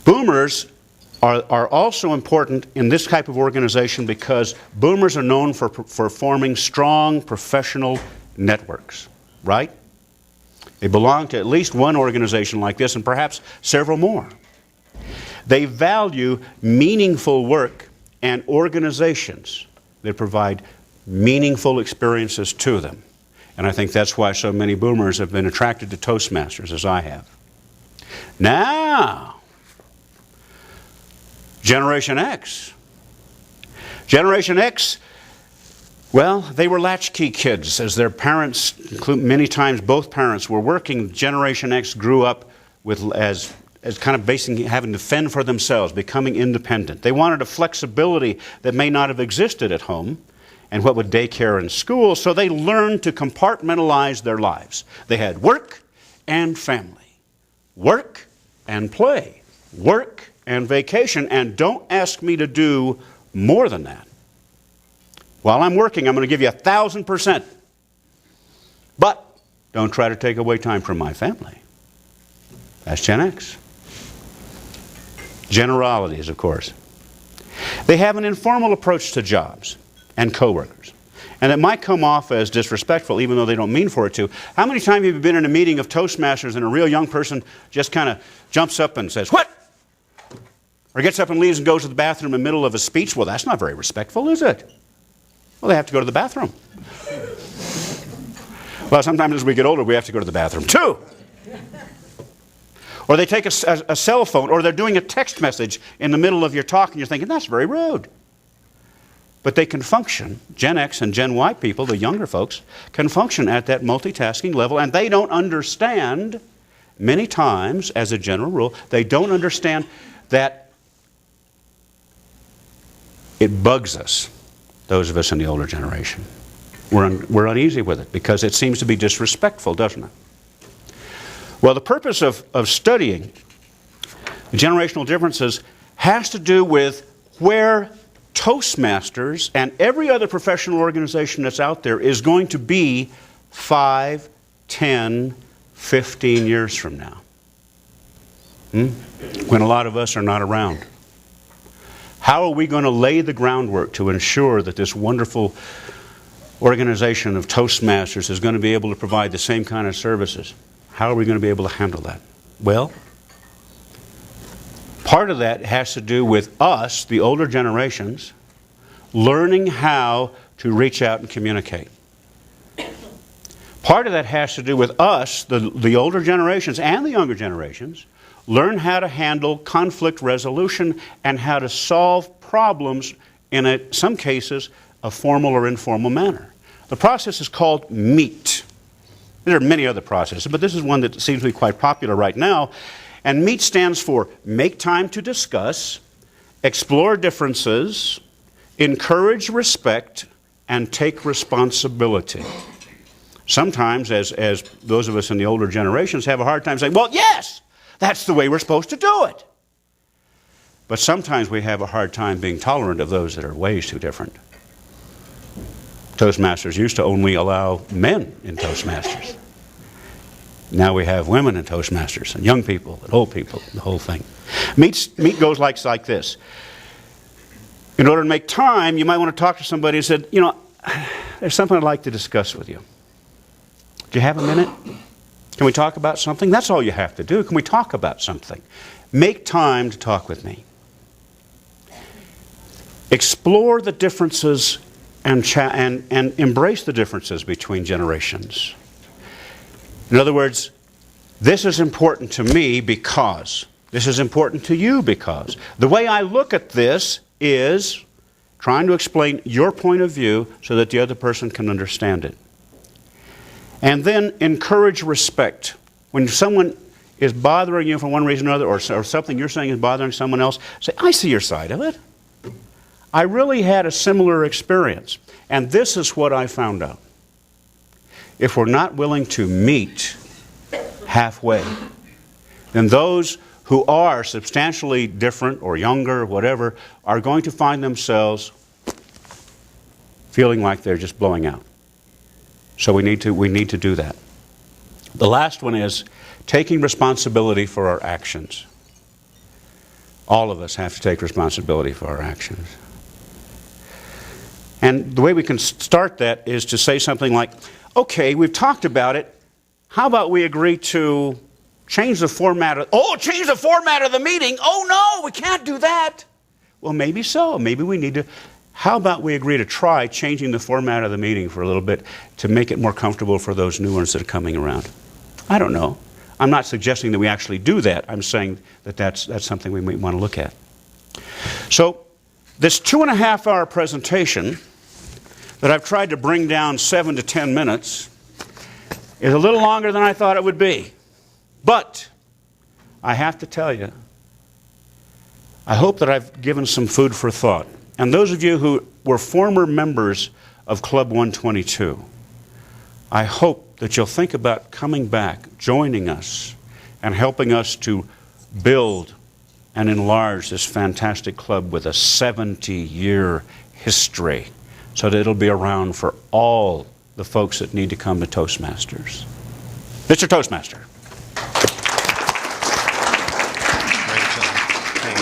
Boomers are also important in this type of organization because boomers are known for forming strong professional networks, right? They belong to at least one organization like this and perhaps several more. They value meaningful work and organizations that provide meaningful experiences to them. And I think that's why so many boomers have been attracted to Toastmasters, as I have. Now, Generation X. Generation X, well, they were latchkey kids as their parents, many times both parents were working. Generation X grew up with as kind of basically having to fend for themselves, becoming independent. They wanted a flexibility that may not have existed at home and what with daycare and school, so they learned to compartmentalize their lives. They had work and family, work and play, work and vacation, and don't ask me to do more than that. While I'm working, I'm going to give you 1,000%. But don't try to take away time from my family. That's Gen X. Generalities, of course. They have an informal approach to jobs and coworkers. And it might come off as disrespectful, even though they don't mean for it to. How many times have you been in a meeting of Toastmasters and a real young person just kind of jumps up and says, "What?" Or gets up and leaves and goes to the bathroom in the middle of a speech? Well, that's not very respectful, is it? Well, they have to go to the bathroom. Well, sometimes as we get older, we have to go to the bathroom too. Or they take a cell phone, or they're doing a text message in the middle of your talk, and you're thinking, that's very rude. But they can function. Gen X and Gen Y people, the younger folks, can function at that multitasking level, and they don't understand, many times, as a general rule, they don't understand that it bugs us, those of us in the older generation. We're uneasy with it because it seems to be disrespectful, doesn't it? Well, the purpose of studying generational differences has to do with where Toastmasters and every other professional organization that's out there is going to be 5, 10, 15 years from now. When a lot of us are not around. How are we going to lay the groundwork to ensure that this wonderful organization of Toastmasters is going to be able to provide the same kind of services? How are we going to be able to handle that? Well, part of that has to do with us, the older generations, learning how to reach out and communicate. Part of that has to do with us, the older generations and the younger generations, learn how to handle conflict resolution and how to solve problems in some cases, a formal or informal manner. The process is called MEET. There are many other processes, but this is one that seems to be quite popular right now. And MEET stands for Make Time to Discuss, Explore Differences, Encourage Respect, and Take Responsibility. Sometimes, as those of us in the older generations have a hard time saying, well, yes, that's the way we're supposed to do it. But sometimes we have a hard time being tolerant of those that are ways too different. Toastmasters used to only allow men in Toastmasters. Now we have women in Toastmasters, and young people, and old people, the whole thing. MEET goes like this. In order to make time, you might want to talk to somebody and say, you know, there's something I'd like to discuss with you. Do you have a minute? Can we talk about something? That's all you have to do. Can we talk about something? Make time to talk with me. Explore the differences and embrace the differences between generations. In other words, this is important to me because. This is important to you because. The way I look at this is trying to explain your point of view so that the other person can understand it. And then encourage respect. When someone is bothering you for one reason or another, or something you're saying is bothering someone else, say, I see your side of it. I really had a similar experience. And this is what I found out. If we're not willing to meet halfway, then those who are substantially different or younger or whatever are going to find themselves feeling like they're just blowing out. So we need to do that. The last one is taking responsibility for our actions. All of us have to take responsibility for our actions. And the way we can start that is to say something like, okay, we've talked about it. How about we agree to change the format of, change the format of the meeting? Oh no, we can't do that. Well, maybe so. Maybe we need to. How about we agree to try changing the format of the meeting for a little bit to make it more comfortable for those new ones that are coming around? I don't know. I'm not suggesting that we actually do that. I'm saying that that's something we might want to look at. So this 2.5-hour presentation that I've tried to bring down 7 to 10 minutes is a little longer than I thought it would be. But I have to tell you, I hope that I've given some food for thought. And those of you who were former members of Club 122, I hope that you'll think about coming back, joining us, and helping us to build and enlarge this fantastic club with a 70-year history so that it'll be around for all the folks that need to come to Toastmasters. Mr. Toastmaster.